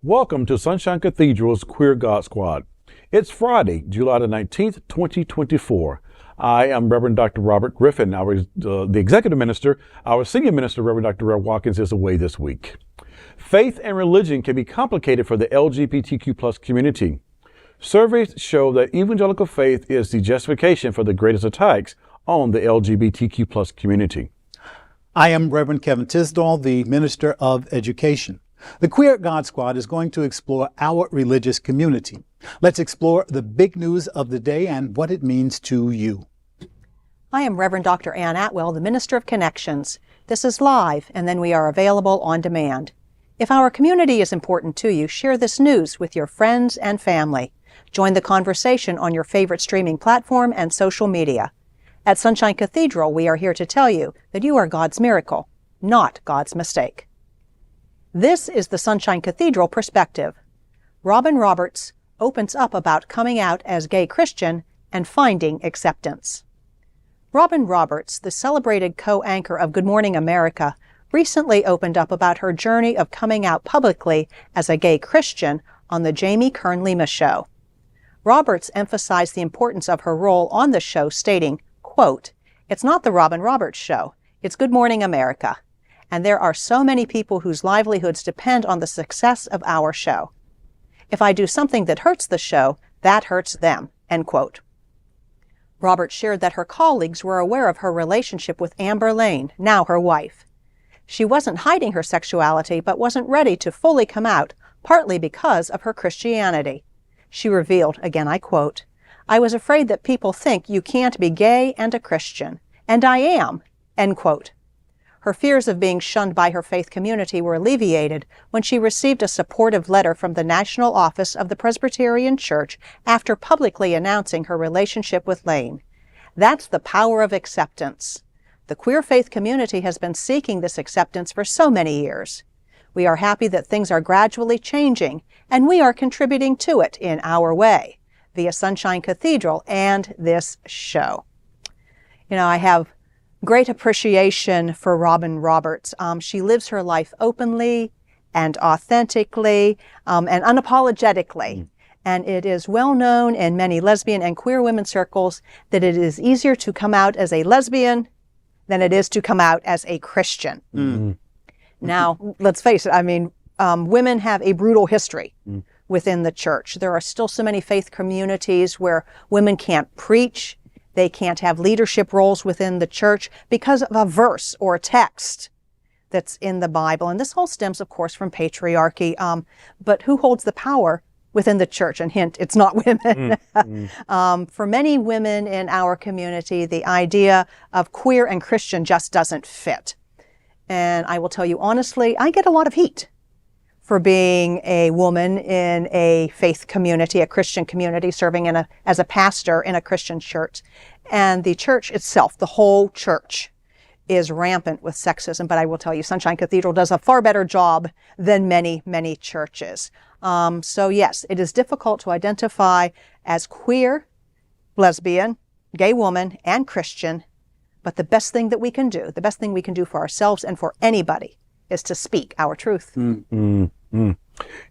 Welcome to Sunshine Cathedral's Queer God Squad. It's Friday, July the 19th, 2024. I am Reverend Dr. Robert Griffin, the executive minister. Our senior minister, Reverend Dr. Rev Watkins, is away this week. Faith and religion can be complicated for the LGBTQ plus community. Surveys show that evangelical faith is the justification for the greatest attacks on the LGBTQ plus community. I am Reverend Kevin Tisdall, the Minister of Education. The Queer God Squad is going to explore our religious community. Let's explore the big news of the day and what it means to you. I am Reverend Dr. Ann Atwell, the Minister of Connections. This is live, and then we are available on demand. If our community is important to you, share this news with your friends and family. Join the conversation on your favorite streaming platform and social media. At Sunshine Cathedral, we are here to tell you that you are God's miracle, not God's mistake. This is the Sunshine Cathedral perspective. Robin Roberts opens up about coming out as gay Christian and finding acceptance. Robin Roberts, the celebrated co-anchor of Good Morning America, recently opened up about her journey of coming out publicly as a gay Christian on the Jamie Kern Lima Show. Roberts emphasized the importance of her role on the show, stating, quote, "It's not the Robin Roberts Show, it's Good Morning America. And there are so many people whose livelihoods depend on the success of our show. If I do something that hurts the show, that hurts them," end quote. Roberts shared that her colleagues were aware of her relationship with Amber Laign, now her wife. She wasn't hiding her sexuality, but wasn't ready to fully come out, partly because of her Christianity. She revealed, again I quote, "I was afraid that people think you can't be gay and a Christian, and I am," end quote. Her fears of being shunned by her faith community were alleviated when she received a supportive letter from the National Office of the Presbyterian Church after publicly announcing her relationship with Laign. That's the power of acceptance. The queer faith community has been seeking this acceptance for so many years. We are happy that things are gradually changing, and we are contributing to it in our way, via Sunshine Cathedral and this show. You know, I have great appreciation for Robin Roberts. She lives her life openly and authentically and unapologetically. And it is well known in many lesbian and queer women circles that it is easier to come out as a lesbian than it is to come out as a Christian. Mm-hmm. Now, let's face it, I mean, women have a brutal history within the church. There are still so many faith communities where women can't preach. They can't have leadership roles within the church because of a verse or a text that's in the Bible. And this all stems, of course, from patriarchy. But who holds the power within the church? And hint, it's not women. For many women in our community, the idea of queer and Christian just doesn't fit. And I will tell you honestly, I get a lot of heat for being a woman in a faith community, a Christian community, serving as a pastor in a Christian church. And the church itself, the whole church, is rampant with sexism. But I will tell you, Sunshine Cathedral does a far better job than many, many churches. So yes, it is difficult to identify as queer, lesbian, gay woman, and Christian. But the best thing that we can do, the best thing we can do for ourselves and for anybody, is to speak our truth.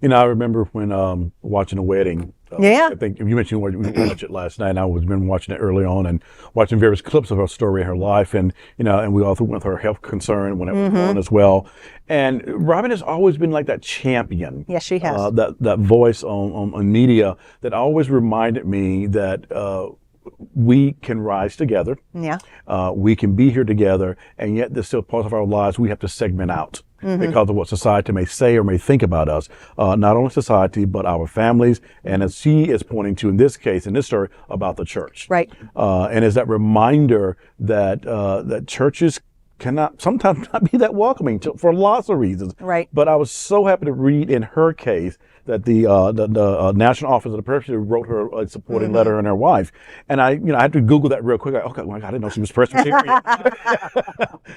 You know, I remember when watching a wedding. I think you mentioned we watched it last night, and I was been watching it early on and watching various clips of her story, her life, and you know, and we also went with her health concern when it was on as well. And Robin has always been like that champion. Yes, she has. That voice on media that always reminded me that we can rise together. Yeah. We can be here together, and yet there's still parts of our lives we have to segment out. Because of what society may say or may think about us, not only society, but our families, and as she is pointing to in this case, in this story, about the church. Right. And is that reminder that that churches cannot sometimes not be that welcoming for lots of reasons. Right. But I was so happy to read in her case that the National Office of the Presbyterian wrote her a supporting letter and her wife. And I had to Google that real quick. Okay, well, I didn't know she was Presbyterian.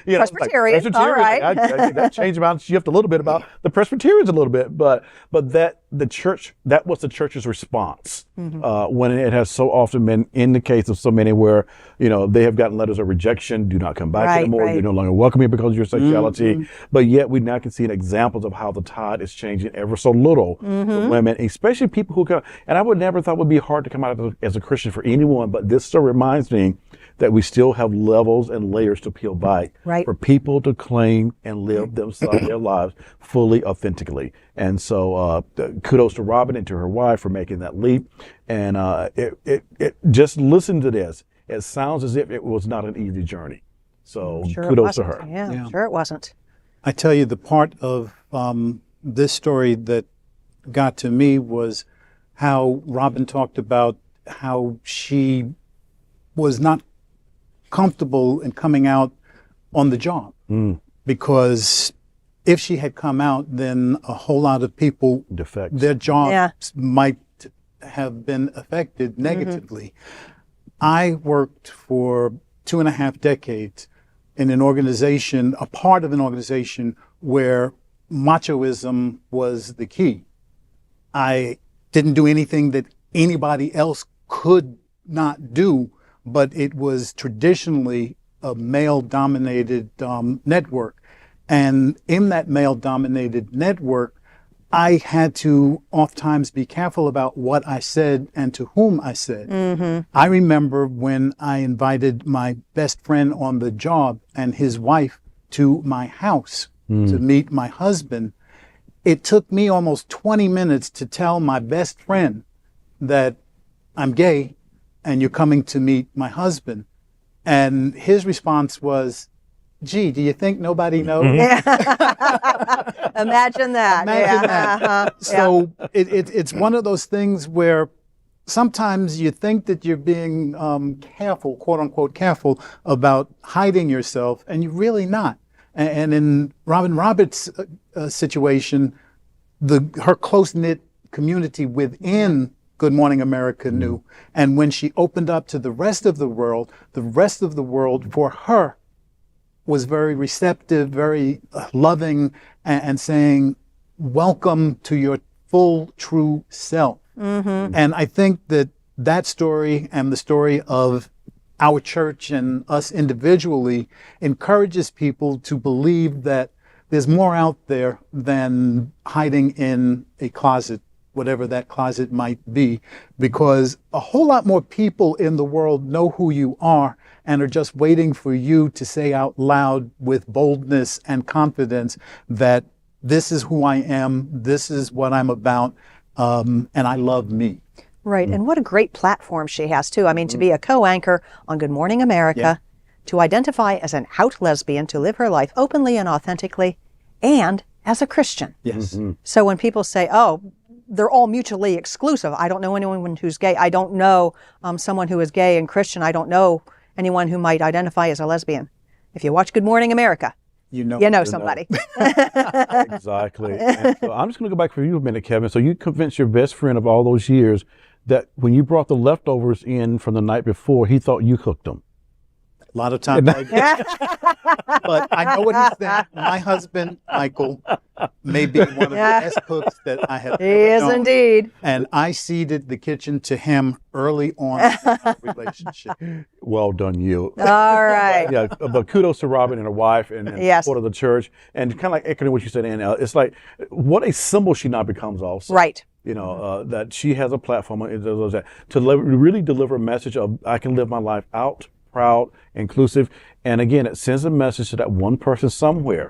Presbyterian, all right. That changed about shift a little bit about the Presbyterians a little bit, but that was the church's response when it has so often been in the case of so many where they have gotten letters of rejection, do not come back anymore, you're no longer welcome here because of your sexuality. But yet we now can see examples of how the tide is changing ever so little for women, especially people who come. And I would never thought it would be hard to come out as a Christian for anyone, but this still reminds me that we still have levels and layers to peel back for people to claim and live their lives fully, authentically. And so kudos to Robin and to her wife for making that leap. And it just listen to this. It sounds as if it was not an easy journey. So kudos to her. Yeah, sure it wasn't. I tell you, the part of this story that got to me was how Robin talked about how she was not comfortable in coming out on the job because if she had come out, then a whole lot of people, their jobs might have been affected negatively. I worked for 2.5 decades in an organization, a part of an organization where machoism was the key. I didn't do anything that anybody else could not do, but it was traditionally a male-dominated network. And in that male-dominated network, I had to oftentimes be careful about what I said and to whom I said. I remember when I invited my best friend on the job and his wife to my house to meet my husband. It took me almost 20 minutes to tell my best friend that I'm gay and you're coming to meet my husband. And his response was, gee, do you think nobody knows? Imagine that. Imagine that. So it's one of those things where sometimes you think that you're being careful, quote unquote, careful about hiding yourself, and you're really not. And in Robin Roberts' situation, her close-knit community within Good Morning America knew. And when she opened up to the rest of the world for her was very receptive, very loving, and saying, welcome to your full, true self. And I think that story and the story of our church and us individually encourages people to believe that there's more out there than hiding in a closet, whatever that closet might be, because a whole lot more people in the world know who you are and are just waiting for you to say out loud with boldness and confidence that this is who I am, this is what I'm about, and I love me. Right, and what a great platform she has, too. I mean, to be a co-anchor on Good Morning America, to identify as an out lesbian, to live her life openly and authentically, and as a Christian. Yes. So when people say, oh, they're all mutually exclusive, I don't know anyone who's gay, I don't know someone who is gay and Christian, I don't know anyone who might identify as a lesbian. If you watch Good Morning America, you know somebody. Exactly. And so I'm just going to go back for you a minute, Kevin. So you convinced your best friend of all those years that when you brought the leftovers in from the night before, he thought you cooked them. A lot of times I do. But I know what he's saying. My husband, Michael, may be one of the best cooks that I have ever known. He is indeed. And I ceded the kitchen to him early on in our relationship. Well done, you. All right. Yeah, but kudos to Robin and her wife and support of the church. And kind of like echoing what you said, Ann, it's like what a symbol she now becomes also. Right. That she has a platform to really deliver a message of I can live my life out, proud, inclusive. And again, it sends a message to that one person somewhere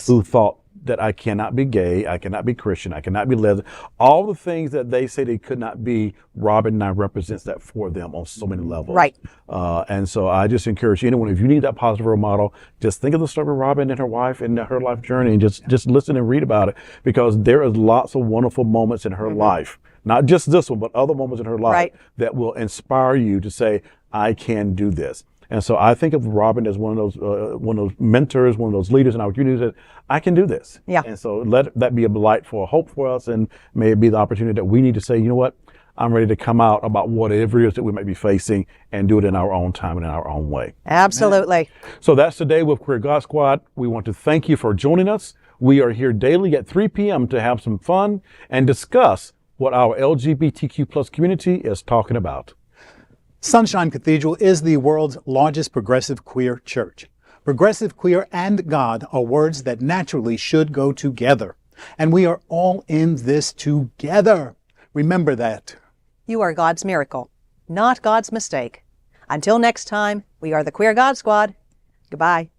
who thought that I cannot be gay, I cannot be Christian, I cannot be lesbian. All the things that they say they could not be, Robin now represents that for them on so many levels. Right. And so I just encourage anyone, if you need that positive role model, just think of the story of Robin and her wife and her life journey and just listen and read about it, because there is lots of wonderful moments in her life. Not just this one, but other moments in her life that will inspire you to say, I can do this. And so I think of Robin as one of those mentors, one of those leaders in our community that I can do this. Yeah. And so let that be a light for hope for us, and may it be the opportunity that we need to say, you know what, I'm ready to come out about whatever it is that we may be facing and do it in our own time and in our own way. Absolutely. So that's today with Queer God Squad. We want to thank you for joining us. We are here daily at 3 p.m. to have some fun and discuss what our LGBTQ plus community is talking about. Sunshine Cathedral is the world's largest progressive queer church. Progressive, queer, and God are words that naturally should go together. And we are all in this together. Remember that. You are God's miracle, not God's mistake. Until next time, we are the Queer God Squad. Goodbye.